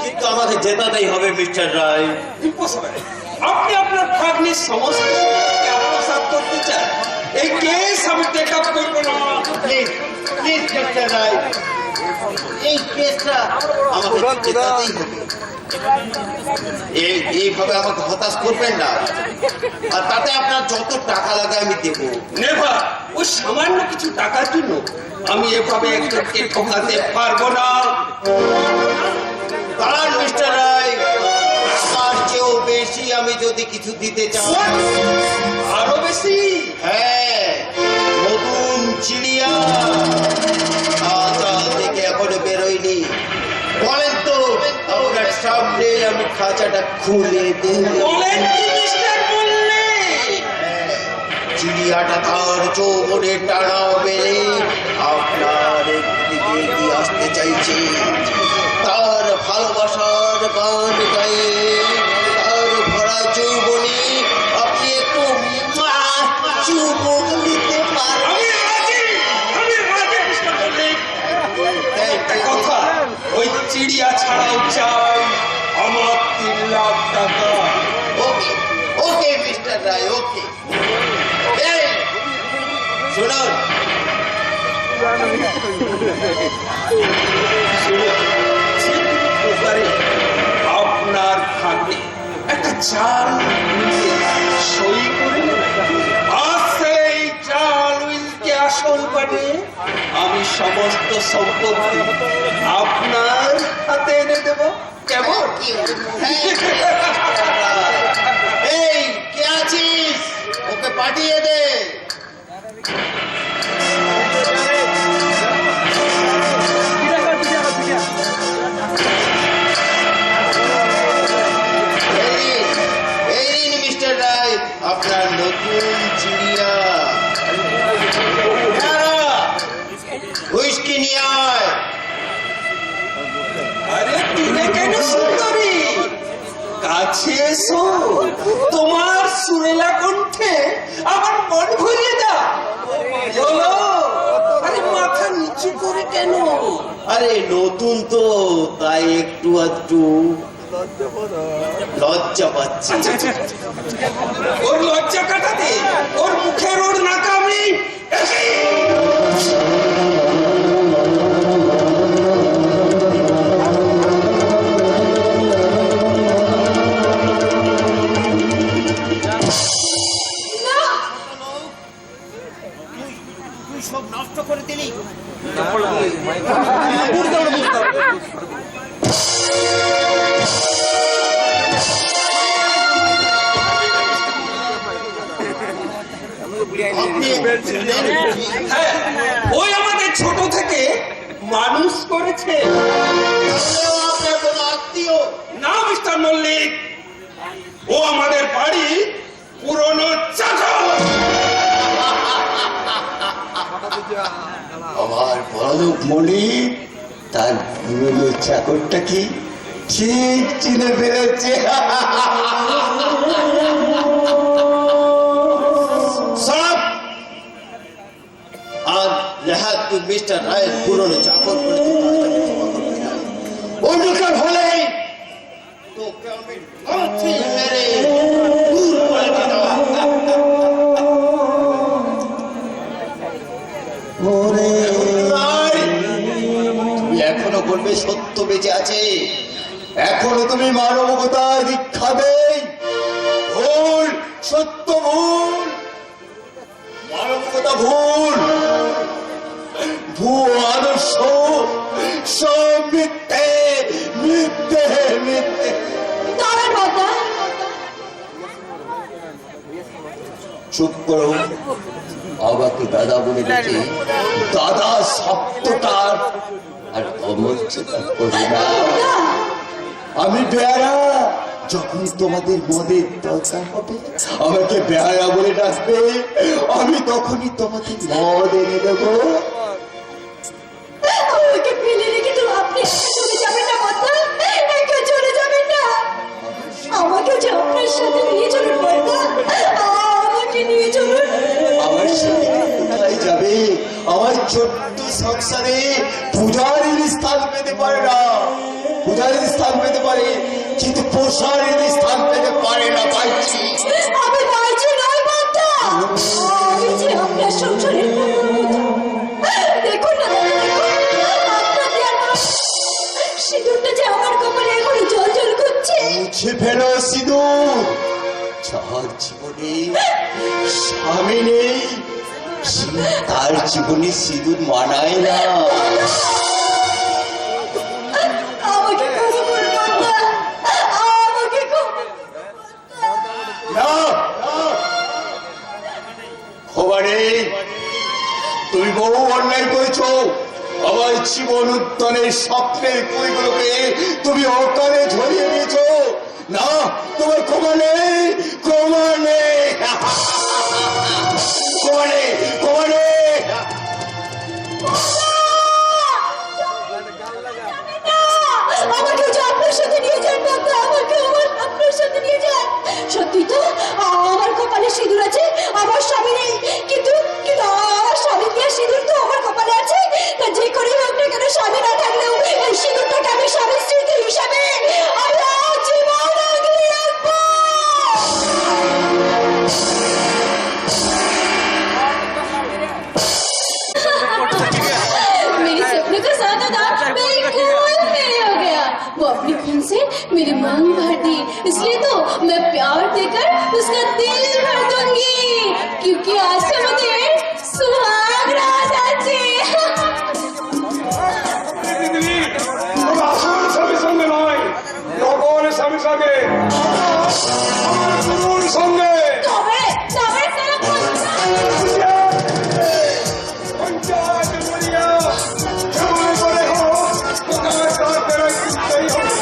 কিন্তু আমাকে জেতাতেই হবে মিস্টার রায়। আপনি আপনার ভাগ্নির সমস্ত আত্মসাৎ করতে চান? এই কেস আমি টেক আপ করবো না। প্লিজ প্লিজ মিস্টার রায়, এই কেসটা আমাকে জেতাতেই হবে। এইভাবে আমাকে হতাশ করবেন না, আর তাতে আপনার যত টাকা লাগে আমি দেবো। নেভার। ওই সামান্য কিছু টাকার জন্য আমি এভাবে একজনকে ঠকাতে পারবো না। দাঁড়ান মিস্টার রায়, আমার চেয়েও বেশি আমি যদি কিছু দিতে চাই। আরো বেশি? হ্যাঁ, নতুন চিড়িয়া খাঁচা থেকে এখনো বেরোয়নি। বলেন তো, আপনার সামনে আমি খাঁচাটা খুলে দেব। বলেন কি মিস্টার মল্লিক? চিড়িয়াটা তার যৌবনে টানা বেড়ে আপনার দিকে এগিয়ে আসতে চাইছে। তার ভালোবাসার গান গায়ে তার ভরা যৌবনে আপনি একটু চুমুক দিতে পারেন। একটা কথা, ওই চিড়িয়া ছাড়াও চাই আমার 3 লাখ টাকা। ওকে ওকে মিস্টার রায়, ওকে। শুনুন, আপনার ভাগ্নে একটা চাল সই করে আর সেই চাল উইলকে আসল বানিয়ে আমি সমস্ত সম্পত্তি আপনার হাতে এনে দেব। কেমন? এই কে আছিস, ওকে পাঠিয়ে দে। মিস্টার রায়, আপনার নতুন চিড়িয়া। হুইস্কি নিয়ে আয়। আরে তুমি কেন সুন্দরী, কাছে এসো। তোমার সুরেলা কণ্ঠে আমার মন ভরিয়ে দাও। বলো। আরে মাথা নিচু করে কেন? আরে নতুন তো, তাই একটু আধটু লজ্জা পাচ্ছি। ওর লজ্জা কাটাতে ওর মুখের ওর নাকামি। তুই সব নষ্ট করে দিলি। ওই আমাদের ছোট থেকে মানুষ করেছে। আপনার কোনো আত্মীয়? না মিস্টার মল্লিক, ও আমাদের বাড়ি পুরনো চাকর। আমার বড়লোক মল্লিক তার পুরনো চাকরটা কি ঠিক চিনে ফেলেছে। আর নেহাত তুই মিস্টার রায়ের পুরনো চাকর বলে অন্যকার হলেই তোকে আমি লাথি মেরে দূর করে দিতাম। তুমি এখনো বলবে সত্য বেঁচে আছে, এখনো তুমি মানবতার দীক্ষা দেই। ভুল, সত্য ভুল, মানবতা ভুল, ভুয়ো আদর্শ সব মিথ্যে মিথ্যে মিথ্যে। চুপ করো, আমাকে দাদা বলে দেখে দাদা শব্দটার আর অমর্যাদা করি না। আমি বেয়ারা, যখন তোমাদের মদের দরকার হবে আমাকে বেয়ারা বলে ডাকবে, আমি তখনই তোমাদের মদ এনে দেবো। আমাকে ফেলে রেখে তো আপনি চলে যাবেন না বর্দা, একা চলে যাবেন না। আমাকে যে আপনার সাথে নিয়ে চলুন বর্দা, আমাকে নিয়ে চলুন। আমার সাথে কোথায় যাবে? আমার ছোট্ট সংসারে পূজারীর স্থান পেতে পারে না, পূজারীর স্থান পেতে পারে, কিন্তু প্রসারিণী স্থান পেতে পারে না পাইছি। আমি পাইছি নয় বাবা, আমি যে আপনার সংসারের প্রভুবধূ। দেখুন না দাদা, দেখুন আপনার দেওয়া সিঁদুরটা যে আমার কপালে এখনো জ্বলজ্বল করছে। মুছে ফেলো সিঁদুর। যার জীবনে স্বামী নেই, তার জীবনে সিঁদুর মানায় না। আমাকে ক্ষমা করুন বাবা, আমাকে ক্ষমা না, খবর নেই, তুমি বহু অন্যায় করেছো। আমার জীবন উত্তনের স্বপ্নের কুড়িগুলোকে তুমি অকালে ঝরিয়ে দিয়েছো। না, তোমার ক্ষমা নেই, ক্ষমা নেই, ক্ষমা নেই, ক্ষমা নেই। আমাকে যে আপনার সাথে নিয়ে যান বাবা, আমাকে আপনার সাথে নিয়ে যান। সত্যি তো আমার কপালে সিঁদুর আছে, আমার স্বামী নেই, কিন্তু কিন্তু আমার স্বামী দিয়ে সিঁদুর তো আমার কপালে আছে। তা যে করে হোক না কেন, স্বামী না থাকলেও এই সিঁদুরটাকে আমি স্বামীর স্মৃতি হিসাবে আমি আজীবন আগলে রাখবো। मेरे सपने का सादा था बिल्कुल मेरे हो गया। वो अपनी खून से मेरी मांग भर दी, इसलिए तो मैं प्यार देकर उसका दिल भर दूंगी, क्योंकि आज से मुझे सुहाग रात আছে। স্বামীর সঙ্গে নয়, নগর স্বামীর সঙ্গে, আমার সঙ্গে তবে তবে সারা পঞ্চায়েত বলিয়া কেমন করে হোক তোমার সাথে রাখতেই হবে।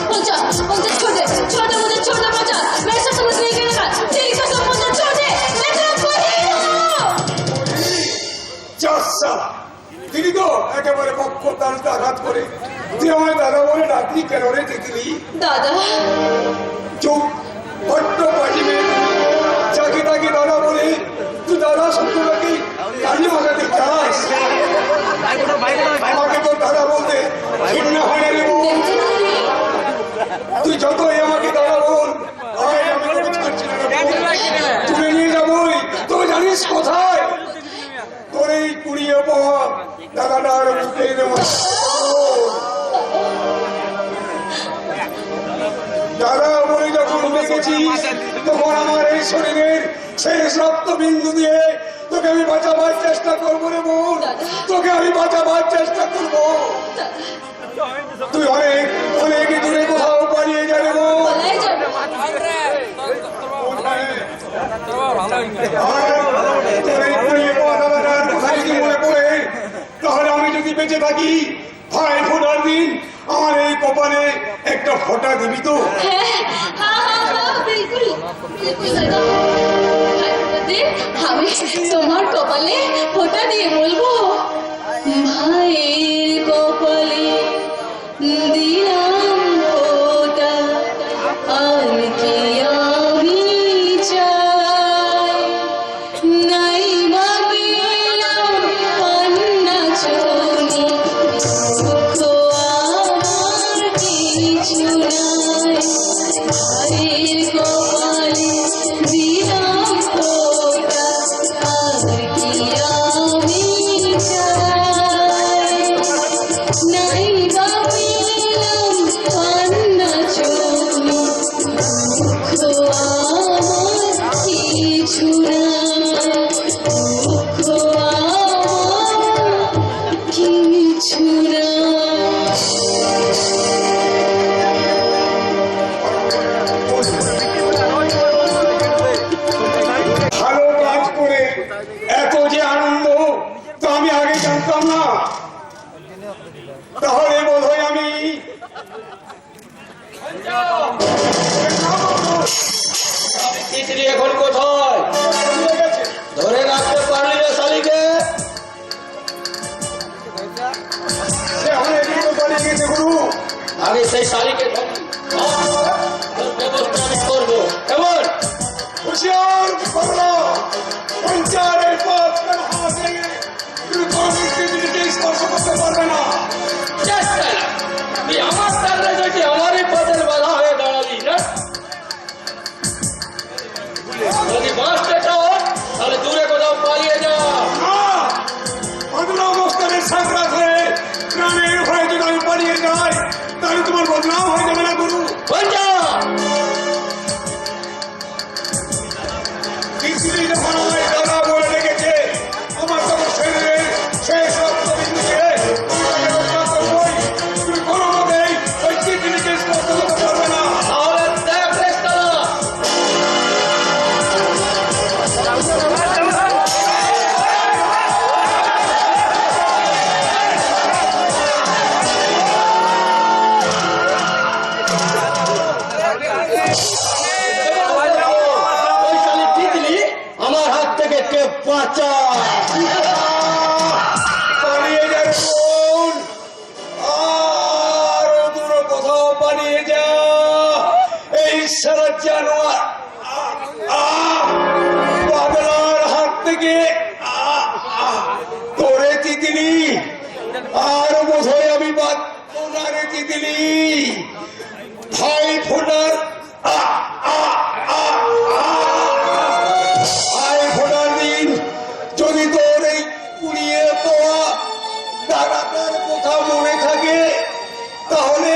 পঞ্চা পঞ্চা छोड़ दे मुझे छोड़ दे पहुंचा, मेरे साथ समझ नहीं करेगा, तेरी कसम पहुंचा छोड़ दे, मैं तेरा वही हूँ। চাষা তিনি তো একেবারে পক্ষ তার আঘাত করে তুই আমার দাদা বলে ডাকলি কেন রে দেখলি दादा চুপ বড্ড বাজি মেয়ে যাকে তাকে দাদা বলে তুই দাদা শব্দটাকে কাজে মাখাতে চাস আমাকে তো দাদা বলতে ঘৃণা হয় না রে বোন। দেখতে नहीं তুই যতই আমাকে দাদা বল আজ আমি তোকে ছাড়ছি না রে বোন। তুই নিয়ে যাবই, তুই জানিস কোথায় তোর এই কুড়িয়ে পাওয়া দাদাটার উঠে দেবো। দাদা বলে যখন দেখেছিস তখন আমার এই শরীরের শেষ রক্তবিন্দু দিয়ে তোকে আমি বাঁচাবার চেষ্টা করবো রে বোন, তোকে আমি বাঁচাবার চেষ্টা করবো। তুই অনেক অনেক দূরে কোথাও পালিয়ে যাবে বোন। पलाए जाओ। তোর এই কুড়িয়ে পাওয়া দাদাটার কথা যদি মনে পড়ে তাহলে আমি যদি বেঁচে থাকি ভাই ফোটার দিন আমার এই কপালে একটা ফোঁটা দিবি তো। हाँ बिल्कुल बिल्कुल दादा। আমি তোমার কপালে ফোঁটা দিয়ে বলবো, ভাইয়ের কপালে দিলাম ফোঁটা, আর কি আমি চাই, নাই বা পেলাম কান্না ছবি, দুঃখ আমার কিছু নাই, ভাইয়ের কপালে দিলাম ফোঁটা, আর কি আমি চাই, নাই বা পেলাম কান্না ছবি, দুঃখ আমার কিছু নাই, দুঃখ আমার কিছু নাই। ভালো কাজ করে এত যে আনন্দ তো আমি আগে জানতাম না। তাহলে বোধ হয় আমি তিতলি এখন কোথায়? ধরে রাখতে পারলি না শালিকে? সে অনেক দূর পালিয়ে গেছে গুরু। আমি সেই শালিকে ধরি। তোর ব্যবস্থা আমি করবো। কেমন? হুঁশিয়ার করলো পঞ্চায়েতের পথ হাত ভেঙে তুমি কোনদিন পৃথিবীকে স্পর্শ করতে পারবে না। চেষ্টা তুই আমার সামনে যদি আমারই আমার বদনাম হয়ে যাবে না গুরু। পৃথিবী যখন আমায় দাদা বলে রেখেছে, আমার তখন শরীরের শেষ রক্তবিন্দুকে তুমি তাকে রক্ষা করবোই। তুমি কোনো মতেই ওই পৃথিবীকে স্পর্শ করতে পারবে না। তাহলে দেখ রেস্তারা। ওই শালি তিতলি আমার হাত থেকে কে বাঁচা। পালিয়ে যাবে বোন, আর দূর কোথাও পালিয়ে যা। এই সারা জানোয়ার বাদলার হাত থেকে তোরে তিতলি, আর বোধহয় আমি বাঁচবো না রে তিতলি। ভাই ফোটার ভাই ফোটার দিন যদি তোর এই কুড়িয়ে পাওয়া দাদাটার কথা মনে থাকে, তাহলে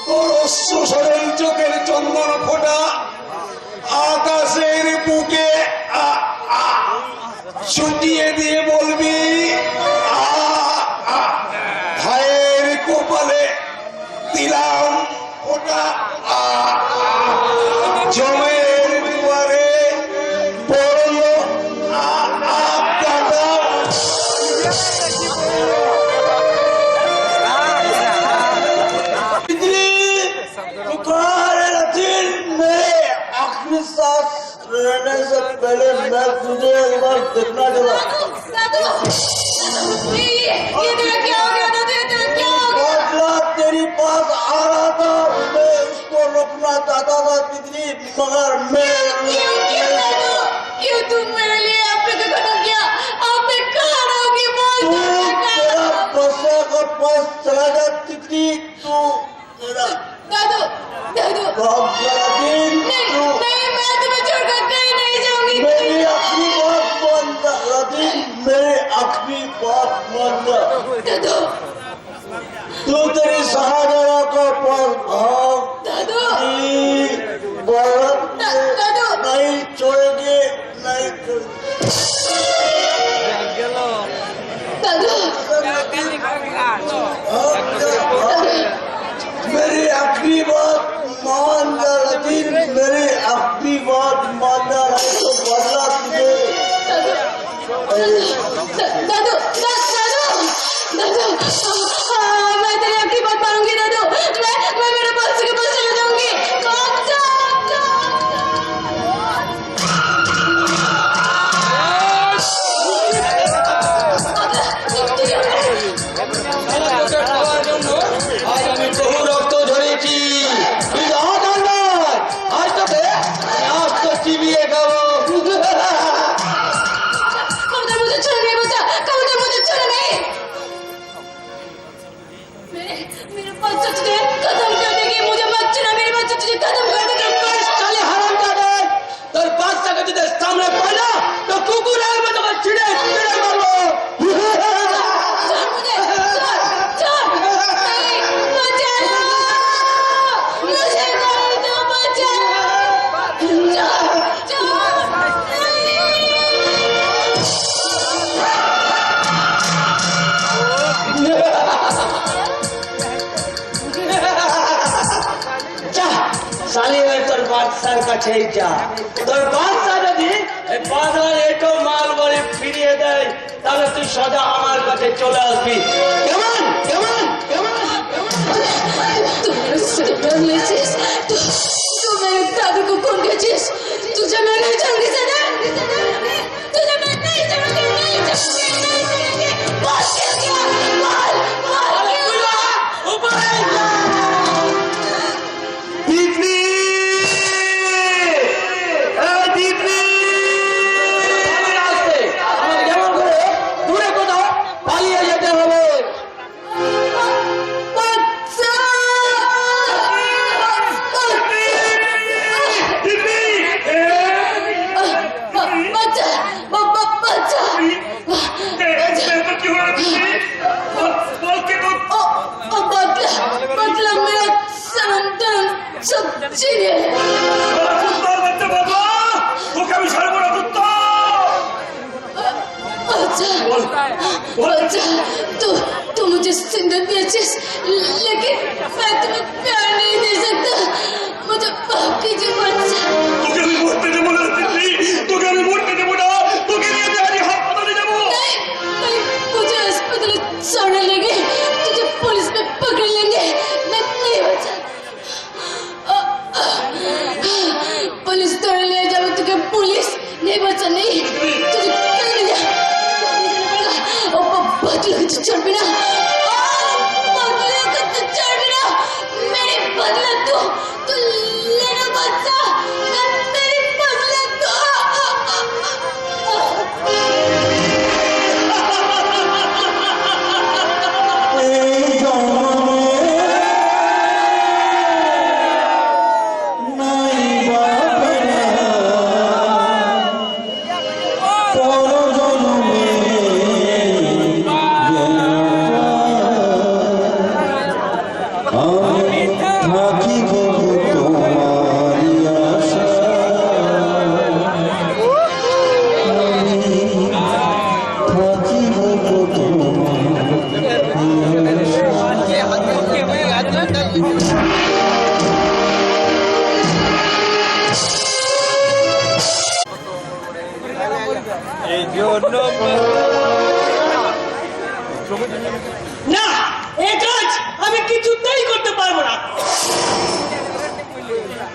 তোর অশ্রুসরল চোখের চন্দন ফোটা আকাশের বুকে ছুটিয়ে দিয়ে বলবি, ভাইয়ের কপালে দিলাম ওটা জমের দুয়ারে পড়ল দাদা। आखिरी सांस लेने से पहले मैं तुझे एक बार देखना चाहता। दादू ये तेरा क्या हो गया दादू, ये तेरा क्या हो गया? बदला तेरी पास आ रहा था, मैं उसको रोकना चाहता था तितली, मगर मैं क्यों क्यों दादू, क्यों तुम मेरे लिए आपने को खत्म किया? आपने कहा रहोगी बोल तू तेरा बसा का पास चला जा तितली, तू तेरा दादू दादू बहुत बड़ा दिन। नहीं तू नहीं, मैं तुम्हें छोड़कर कहीं नहीं जाऊंगी। मेरी आखिरी बात मान जा रतीन, मेरी आखिरी बात मान जा। दादू तू तेरी सहारा का पास भाग, दादू भारत दादू नहीं छोड़ेंगे, नहीं छोड़ेंगे। दादू मेरी आखिरी बात मान जा रतीन, मेरी आखिरी बात मान जा, नहीं तो बदला तुझे। दादू दादू मैं तेरी आपकी बात मानूंगी दादू, मैं मेरे पास के पास चले जाऊंगी। আজ আমি বহু রক্ত ঝরেছি। আজ তো চিবিয়ে খাবো। कबूतर मुझे छोड़ नहीं बचा, कबूतर मुझे छोड़ नहीं। मेरे बच्चे तुझे खत्म कर देगी, मुझे मत छूना, मेरे बच्चे तुझे खत्म कर देगी। साले हरामजादे, তোর বাচ্চাকে যদি সামনে পাইলা তো কুকুরের মতো করে ছিঁড়ে ছিঁড়ে মারবো। छोड़ मुझे, छोड़ नहीं, बचाओ मुझे, नहीं तो बचाओ, छोड़ যা শালি ওই তোর বাচ্চার কাছেই যা। তোর বাচ্চা যদি এই বাজার এটো মাল বলে ফিরিয়ে দেয়, তাহলে তুই সদা আমার কাছে চলে আসবি। কেমন কেমন কেমন तू मेरे से प्यार लेছিস, तू मेरे दादू को खून बेचिस, तुझे मैं नहीं छोड़ूंगी सदा, तुझे मैं नहीं छोड़ूंगी, नहीं छोड़ूंगी, नहीं छोड़ूंगी। बोल क्या, बोल क्या? ऊपर दीपली, दीपली রাস্তে আমার যেমন করে দূরে কোথাও পালিয়ে যেতে হবে। बच्चा সব চিনে তোকে আমি ছাড়বো না কুত্তা। अच्छा अच्छा तू मुझे सिंदूर बेचेस लेकिन मैं तुम्हें प्यार नहीं दे सकता मुझे माफ कीजिए बच्चा তোকে আমি মরতে দেবো না তিতলি, তোকে আমি মরতে দেবো না, তোকে নিয়ে আমি হাসপাতালে যাবো। नहीं नहीं मुझे अस्पताल छोड़ने लेंगे तुझे पुलिस में पकड़ लेंगे मैं नहीं बचा पुलिस तोड़ ले जाओ तुझे पुलिस नहीं बचा नहीं तुझे कहीं नहीं बदले को तो छोड़ भी ना बदले को तो छोड़ भी ना मेरे बदले तू लेना बच्चा मेरे बदले না এই কাজ আমি কিছুতেই করতে পারবো না।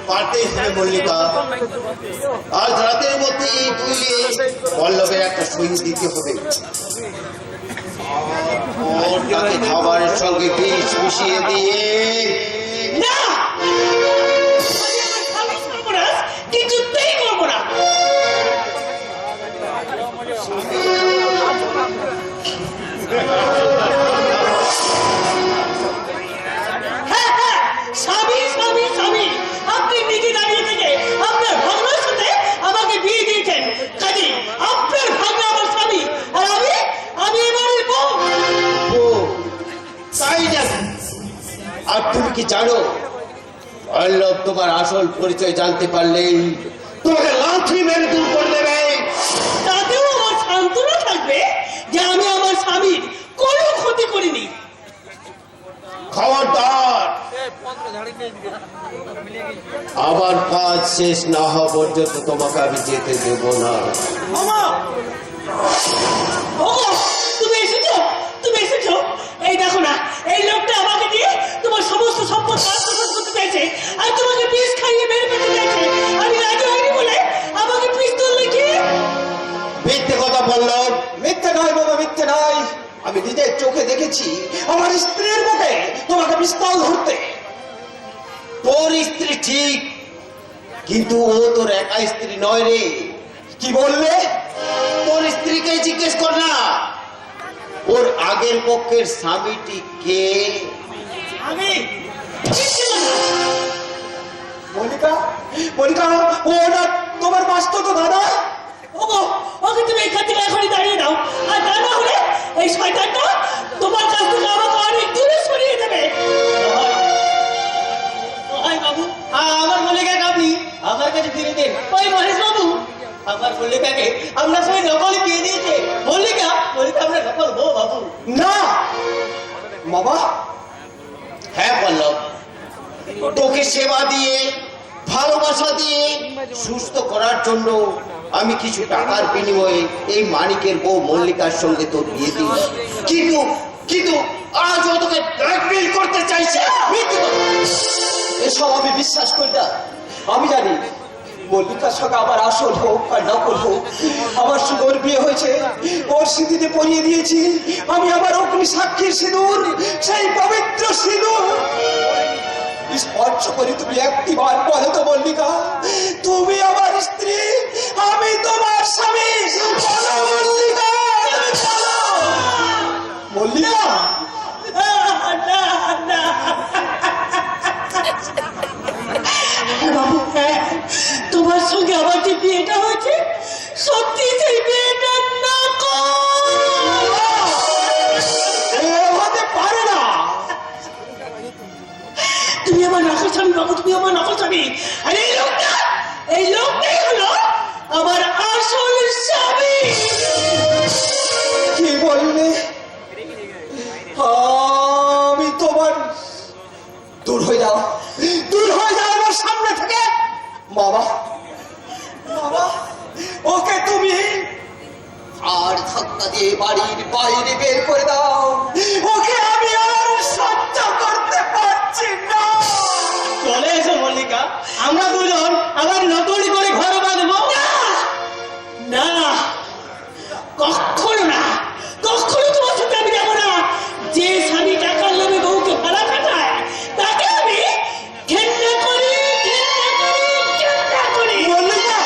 পারতেই হবে মল্লিকা, আজ রাতের মধ্যেই পল্লবের একটা সই দিতে হবে। ওর তাকে খাবারের সঙ্গে বিষ মিশিয়ে দিয়ে না আমি আমার স্বামীর সর্বনাশ কিছুতেই করবো না। হ্যাঁ হ্যাঁ স্বামী স্বামী স্বামী আপনি নিজে দাঁড়িয়ে থেকে আপনার ভাগনার সাথে আমাকে বিয়ে দিয়েছেন, কাজে আপনার ভাগনা আমার স্বামী আর আমি এবারে বউ। ও তাই না? আর তুমি কি জানো পল্লব তোমার আসল পরিচয় জানতে পারলেই তোমাকে লাথি মেরে দূর করে দেবে। তাতেও আমার সান্ত্বনা থাকবে যে আমি আমার স্বামীর কোনো ক্ষতি করিনি। খবরদার, আমার কাজ শেষ না হওয়া পর্যন্ত তোমাকে আমি যেতে দেব না। মামা ওগো তুমি এসেছো এই দেখো না এই লোকটা আমাকে দিয়ে তোমার সমস্ত সম্পদ আত্মসাৎ করতে চাইছে আর তোমাকে বিষ খাইয়ে মেরে ফেলতে চাইছে। আমি রাজি হইনি বলে আমাকে পিস্তল দেখিয়ে মিথ্যে কথা বললো। মিথ্যে নয় বাবা, মিথ্যে নয়। আমি নিজের চোখে দেখেছি আমার স্ত্রীর মুখে তোমাকে পিস্তল ধরতে। তোর স্ত্রী ঠিক, কিন্তু ও তোর একা স্ত্রী নয় রে। কি বললে? তোর স্ত্রীকে জিজ্ঞেস কর না ওর আগের পক্ষের স্বামীটি কে। আমি মল্লিকা, মল্লিকা, ও না তোমার বাস্তব দাদা। ওগো ওকে তুমি এখান থেকে এখনই দাঁড়িয়ে দাও, আর তা না হলে এই শয়তানটা তোমার কাছ থেকে আমাকে অনেক দূরে সরিয়ে দেবে। বাবু আমার মল্লিকাকে আপনি আমার কাছে ফিরে দেন। ওই মহেশ বাবু আমার মল্লিকাকে আপনার সঙ্গে নকলে বিয়ে দিয়েছে। মল্লিকা আপনার নকল বউ বাবু। না বাবা, হ্যাঁ পল্লব, তোকে সেবা দিয়ে ভালোবাসা দিয়ে সুস্থ করার জন্য আমি কিছু টাকার বিনিময়ে এই মানিকের বউ মল্লিকার সঙ্গে তোর বিয়ে দিই। কিন্তু কিন্তু আজ ও তোকে ব্ল্যাকমেইল করতে চাইছে। এসব আমি বিশ্বাস করি না। আমি জানি মল্লিকার সঙ্গে আমার আসল হোক আর নকল হোক, আমার সঙ্গে ওর বিয়ে হয়েছে। ওর স্মৃতিতে পরিয়ে দিয়েছি আমি আমার অগ্নি সাক্ষীর সিঁদুর, সেই পবিত্র সিঁদুর। স্পর্শ করে তুমি একটিবার বলো তো মল্লিকা, তুমি আমার স্ত্রী, আমি তোমার স্বামী। বলো মল্লিকা, বলো মল্লিকা। বাবু হ্যাঁ, তোমার সঙ্গে আমার যে বিয়েটা হয়েছে সত্যি সেই বিয়েটা হতে পারে না। তুমি আমার নকল স্বামী বাবু, তুমি আমার নকল স্বামী। আর এই লোকটাই হলো আমার আসল স্বামী। কি বললে? আমি তোমার দূর হয়ে যাও আমার সামনে থেকে। বাবা বাবা, ওকে তুমি আর ধাক্কা দিয়ে বাড়ির বাইরে বের করে দাও। ওকে আমি আর সহ্য করতে পারছি না। চলে এসো মল্লিকা, আমরা দুজন আবার নতুন করে ঘর বাঁধবো। না, কখনো না, কখনো তোমার সাথে আমি যাবো না। যে স্বামী টাকার লোভে বউকে ভাড়া খাটায় তাকে আমি ঘেন্না করি। মল্লিকা,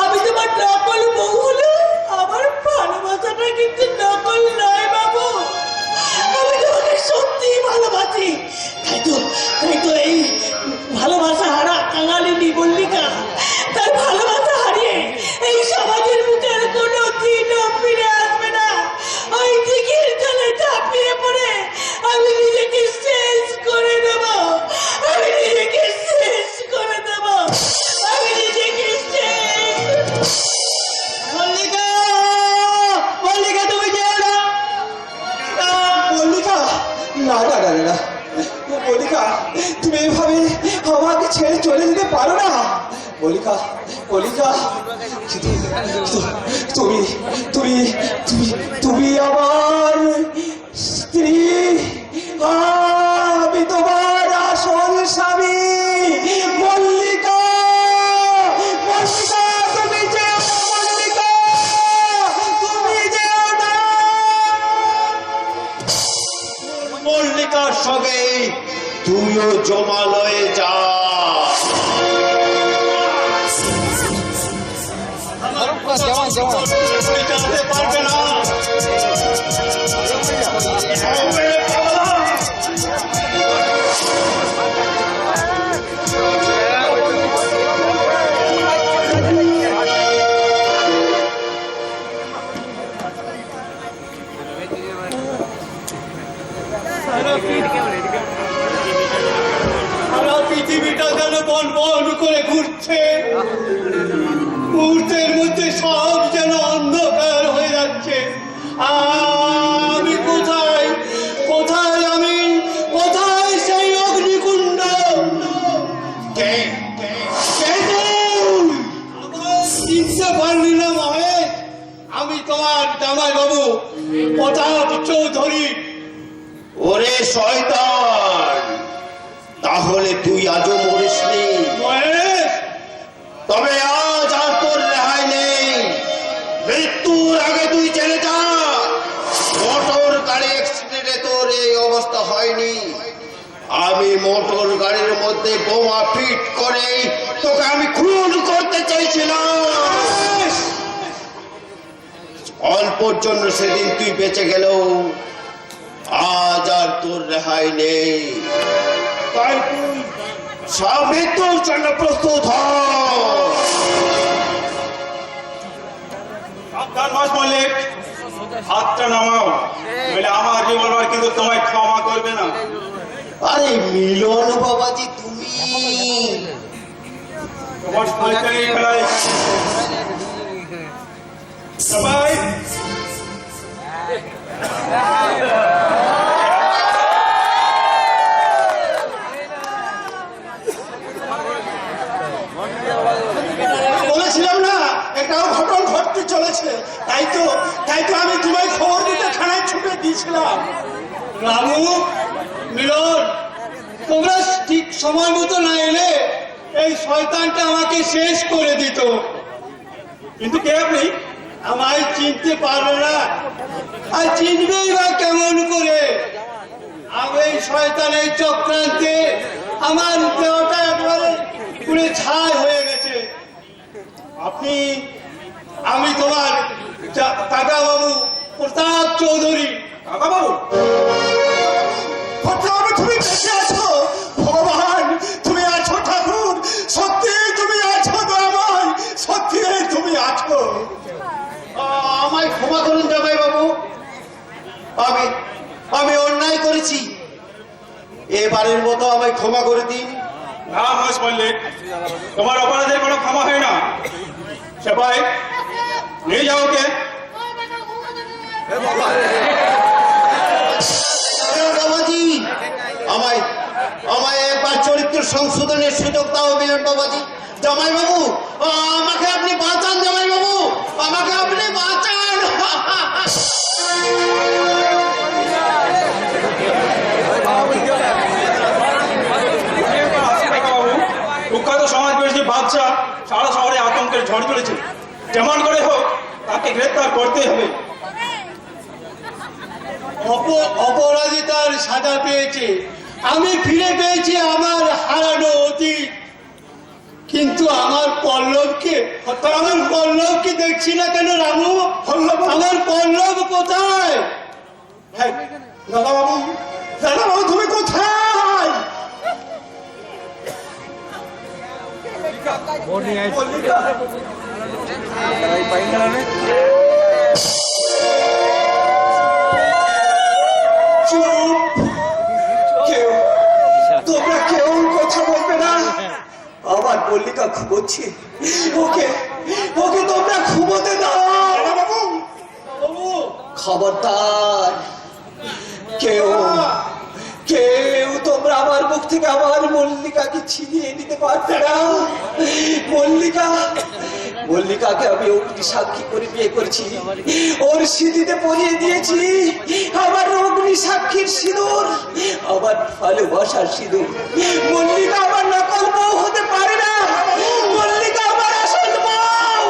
আমি তোমার নকল বউ হলে আমার ভালোবাসাটা কিন্তু নকল নয় বাবু। আমি তোমাকে সত্যি ভালোবাসি। তাই তো এই ভালোবাসা হারা কাঙালিনী মল্লিকা তার ভালোবাসা হারিয়ে এই সমাজের মুখের কোনো দিনও ফিরে আসবে না। ওই দিকের তলে ঝাঁপিয়ে পড়ে আমি নিজেকে শেষ করে দেব। আমি নিজেকে শেষ করে দেব। আমি নিজেকে শেষ। মল্লিকা, মল্লিকা তুমি যেও না। মল্লিকা, না না না না, মল্লিকা তুমি এভাবে আমাকে ছেড়ে চলে যেতে পারো না। মল্লিকা, মল্লিকা, তুমি তুমি তুমি তুমি আমার স্ত্রী, আমি তোমার আসল স্বামী। মল্লিকা, মল্লিকা তুমি যেও না। মল্লিকা, তুমি যেও না। মল্লিকার সঙ্গে তুমিও জমালয়ে যা। জানতে পারবে না। সারা পৃথিবীটা যেন বন বন করে ঘুরছে। মুহূর্তের মধ্যে সব যেন অন্ধকার হয়ে যাচ্ছে। আমি কোথায় কোথায় আমি কোথায় সেই অগ্নিকুণ্ড? কে? চিনতে পারলি না মহেশ? আমি তোমার জামাই বাবু প্রতাপ চৌধুরী। ওরে শয়তান, তাহলে তুই আজও মরিসনি। মহেশ, তবে আজ আর তোর রেহাই নেই। মৃত্যুর আগে তুই জেনে যা, মোটর গাড়ি অ্যাক্সিডেন্টে তোর এই অবস্থা হয়নি। আমি মোটর গাড়ির মধ্যে বোমা ফিট করে তোকে আমি খুন করতে চাইছিলাম। অল্পর জন্য সেদিন তুই বেঁচে গেলেও আজ আর তোর রেহাই নেই। তাই তুই সব মৃত্যুর জন্য প্রস্তুত হ। সাবধান মাস মল্লিক, হাতটা নামাও, নইলে আমার রিভলভার কিন্তু তোমায় ক্ষমা করবে না। আরে মিলন বাবাজি, তুমি তোমার শয়তানি খেলায় সবাই বলেছিলাম না একটা ঘটনা ঘটতে চলেছে। তাই তো আমি তোমায় খবর দিতে থানায় ছুটে দিয়েছিলাম। রামু, মিলন, তোমরা ঠিক সময় মতো না এলে এই শয়তানটা আমাকে শেষ করে দিত। কিন্তু কে আপনি? আমায় চিনতে পারবে না, আর চিনবেই বা কেমন করে? আমি এই শয়তানের চক্রান্তে আমার দেহটা একবারে পুরো ছাই হয়ে গেছে। আমি তোমার কাকা বাবু প্রতাপ চৌধুরী। কাকা বাবু, তুমি বেঁচে আছো? ভগবান, তুমি আছো ঠাকুর, সত্যি তুমি আছো তো? আমায় সত্যি তুমি আছো? আমায় ক্ষমা করুন জামাই বাবু, আমি অন্যায় করেছি, এবারের মতো আমায় ক্ষমা করে দিন। না মহেশ মল্লিক, তোমার অপরাধের কোনো ক্ষমা হয় না। সেপাই নিয়ে যাও ওকে। বাবাজি, আমায় আমায় একবার চরিত্র সংশোধনের সুযোগ দাও বিরাট বাবাজি। জামাই বাবু, আমাকে আপনি বাঁচান। জামাই বাবু, আমাকে আপনি বাঁচান। কুখ্যাত সমাজ বিরোধী বাদশা সারা শহরে আতঙ্কের ঝড় চলেছে। যেমন করে হোক তাকে গ্রেপ্তার করতে হবে। অপরাধী তার সাজা পেয়েছে, আমি ফিরে পেয়েছি আমার হারানো অতীত। কিন্তু আমার পল্লবকে দেখছি না কেন রামু? আমার পল্লব কোথায়? দাদাবাবু, দাদাবাবু, তুমি কোথায়? তোমরা কেউ কথা বলবে না? আমার মল্লিকা ঘুমোচ্ছে, ওকে ওকে তোমরা ঘুমোতে দাও। খবরদার, কেউ কেউ তোমরা আমার মুখ থেকে আমার মল্লিকাকে ছিনিয়ে নিতে পারবে না। মল্লিকাকে আমি অগ্নি সাক্ষী করে বিয়ে করেছি, ওর সিঁথিতে পরিয়ে দিয়েছি আমার অগ্নি সাক্ষীর সিঁদুর, আমার ভালোবাসার সিঁদুর। মল্লিকা আমার নকল বউ হতে পারে না। মল্লিকা আমার আসল বউ,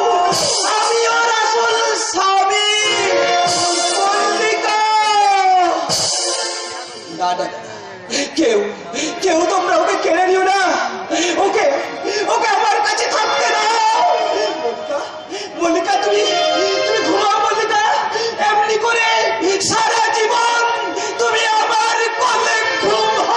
আমি ওর আসল স্বামী। মল্লিকা, না না, কেউ তোমরা ওকে কেড়ে নিও না। ওকে আমার কাছে থাকতে দাও। মল্লিকা, তুমি ঘুমাও। মল্লিকা, এমনি করে সারা জীবন তুমি আমার কোলে ঘুমাও।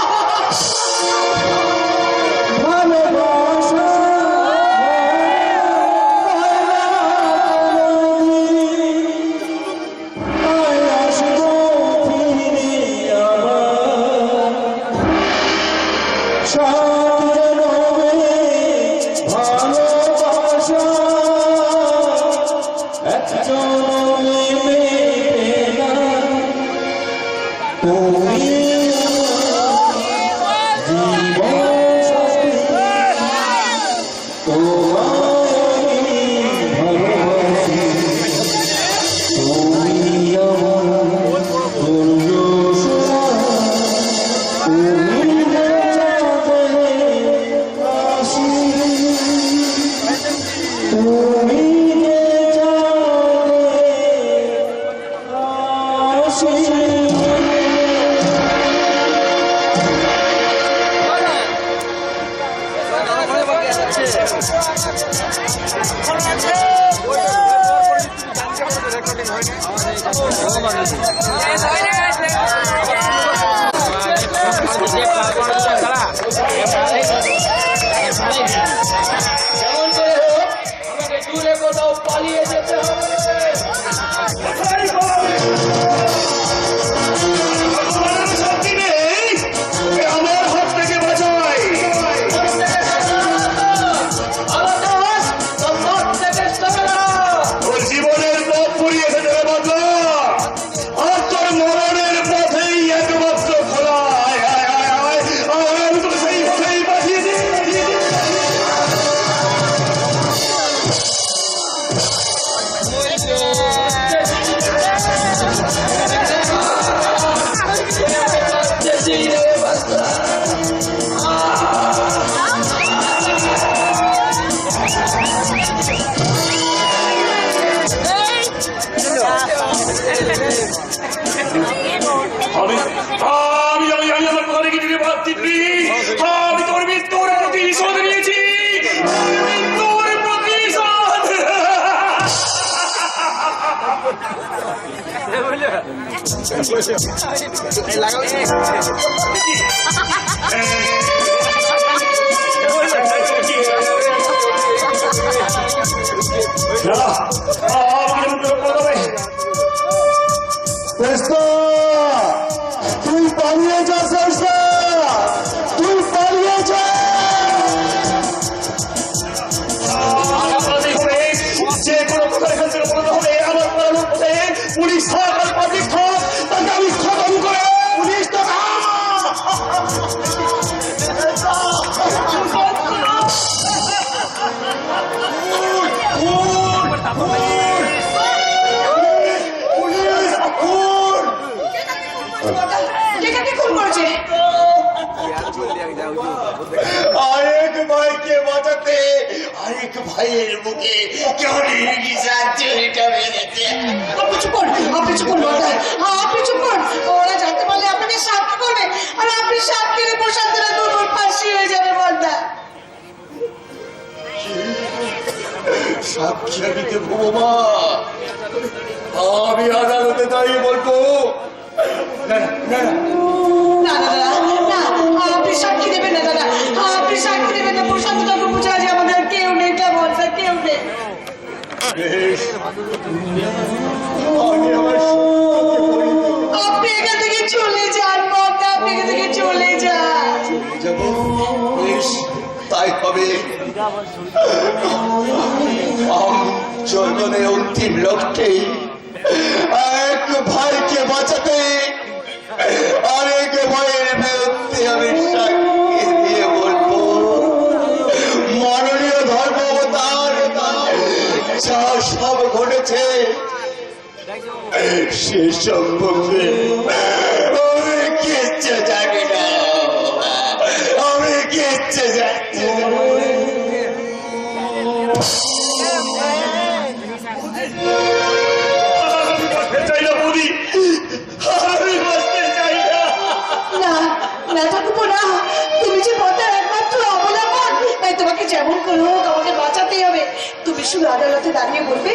যেমন করে হোক আমাকে দূরে কোথাও পালিয়ে যেতে হবে। আমার হাত থেকে বাঁচাই। তোর জীবনের পথ পুড়িয়ে ফেলে বাঁচা, আর তোর মরণের পথেই একমাত্র খোলা। আমি তো সেই পথেই বাঁচিয়ে দিই। আমি আমার কথা রেখে দিতে পারছি। আমি তোর মৃত্যুর প্রতিশোধ নিয়েছি। মৃত্যুর প্রতিশোধ। তুই পালিয়ে যা সরসা, তুই পালিয়ে যা। যে কোনো প্রকার এখান থেকে বলতে হবে আমার পড়ানোর পথে পুলিশ থাক আর পাবলিক থাক, তাকে আমি খতম করে পুলিশ তো কে খুন করেছে? আরেক ভাইকে বাঁচাতে আরেক ভাইয়ের মুখে কেউ নির্বিচার চুরিটা মেরেছে। আপনি চুপ করুন, আপনি চুপ করুন বর্দা, আপনি চুপ করুন। ওরা জানতে পারলে আপনাকে সাক্ষী করবে, আর আপনি সাক্ষীরে প্রশান্ত দুর্বল ফাঁসি হয়ে যাবে বর্দা। সাক্ষী আমি দেবো মা, আমি আদালতে দাঁড়িয়ে বলবো না না না না দাদা না, আপনি সাক্ষী দেবেন না দাদা, আপনি সাক্ষী দেবেন না। প্রশান্ত যখন বুঝে আছে আমাদের কেউ নেই, বর্দা কেউ নেই। বেশ, আমি আমার আপনি এখান থেকে চলে যান বর্দা, আপনি এখান থেকে চলে যান। যাব। বেশ, তাই হবে। জন্মনের অন্তিম লক্ষ্যে এক ভাইকে বাঁচাতে আরেক ভাইয়ের বিরুদ্ধে আমি সাক্ষী দিয়ে বলবো মাননীয় ধর্ম অবতার যা সব ঘটেছে সে সম্পর্কে আমি কিচ্ছু জানি না, আমি কিচ্ছু জানি না। না না ঠাকুর না, তুমি যে পথের একমাত্র অবলম্বন, তাই তোমাকে যেমন করে হোক আমাকে বাঁচাতেই হবে। তুমি শুধু আদালতে দাঁড়িয়ে বলবে,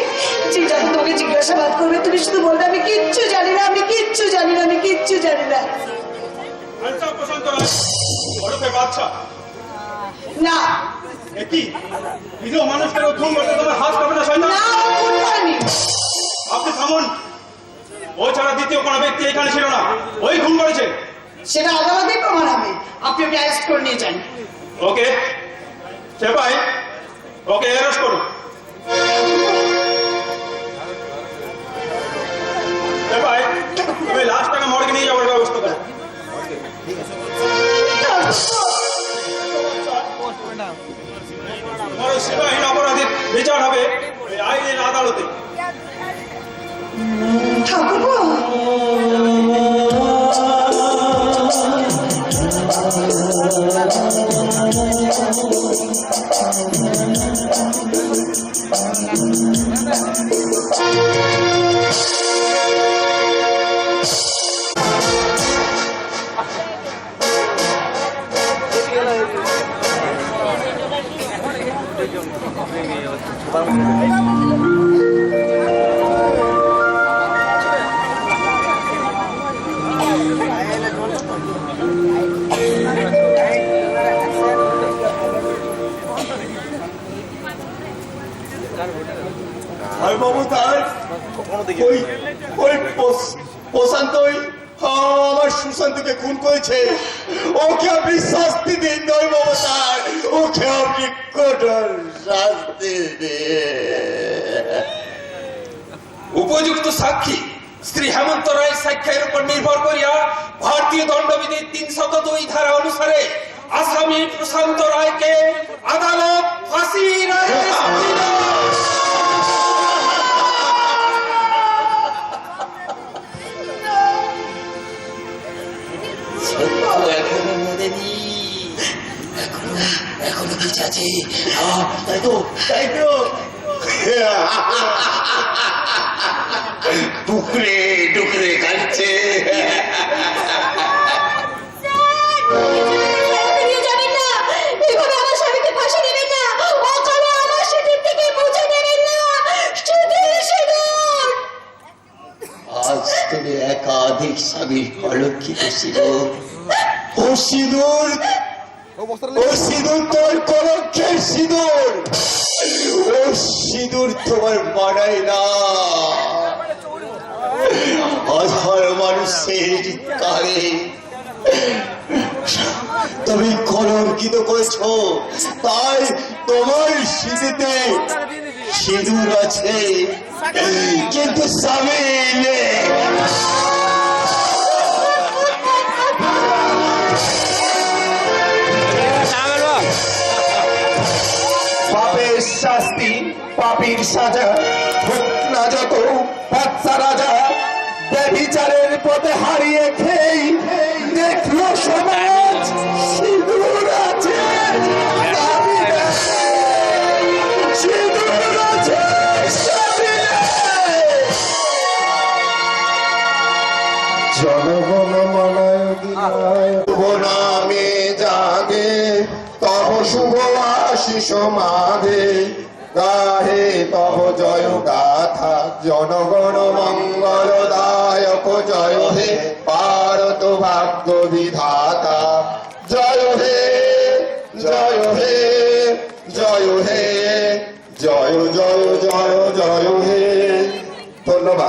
যে যখন তোমাকে জিজ্ঞাসাবাদ করবে তুমি শুধু বলবে আমি কিচ্ছু জানি না, আমি কিচ্ছু জানি না, আমি কিচ্ছু জানি না। প্রশান্ত রায় ওরফে বাদশা, না একই বিধু মানুষকে খুন করতে তোমার হাত পাবে না শয়তান। না, ও খুন করেনি। আপনি থামুন, ও ছাড়া দ্বিতীয় কোনো ব্যক্তি এখানে ছিল না, ওই খুন করেছে। সেটা আদালতে প্রমাণ হবে, আপনি ওকে অ্যারেস্ট করে নিয়ে যান। ওকে সেপাই, ওকে অ্যারেস্ট করুন। সেপাই, তুমি লাস্ট টাকা মর্গে নিয়ে যাওয়ার ব্যবস্থা করো। তোমার ওই সেবাহীন অপরাধীর বিচার হবে ওই আইনের আদালতে। ঠাকুরপো, আর বাবু তার ওই প্রশান্ত আমার সুশান্তকে খুন করেছে, ওকে আপনি শাস্তি দিন। নয় বাবু তার, ওকে আপনি কঠোর শাস্তি দিন। উপযুক্ত সাক্ষী শ্রী হেমন্ত রায়ের সাক্ষ্যের উপর নির্ভর করিয়া ভারতীয় দণ্ডবিধির 302 ধারা অনুসারে আসামি প্রশান্ত রায়কে আদালত ফাঁসির আদেশ দিল। এখনো মরেনি, এখনো বেঁচে আছে। তাই তো টুকরে টুকরে কাটছে। বেরিয়ে যাবেন না, এইভাবে আমার স্বামীকে ফাঁসি দেবেন না, ওখানে আমার সিঁদুর থেকে মুছে দেবেন না। সিঁদুর, সিঁদুর। আজ তুমি একাধিক স্বামীর কলঙ্কিত সিঁদুর। ও সিঁদুর, ও সিঁদুর তোর কলঙ্কের সিঁদুর। ও সিঁদুর তোমার মানায় না। অধর মানুষের কালে তুমি কলঙ্কিত করেছো, তাই তোমার স্মৃতিতে সিঁদুর আছে কিন্তু স্বামী নেই। পাপের শাস্তি পাপীর সাজা, হোক না যত বাচ্চা রাজা, ব্যভিচারের পথে হারিয়ে খেই দেখলো সমাজ সিঁদুর আছে স্বামী নেই। সিঁদুর আছে স্বামী নেই। জনগণ মনায় দিনায় নামে জাগে, তব শুভ আশিস মাঘে গাহে তব জয় গাথা। জনগণ মঙ্গলদায়ক জয় হে পারত ভাগ্য বিধাতা। জয় হে জয় হে জয় হে জয় জয় জয় জয় হে। ধন্যবাদ।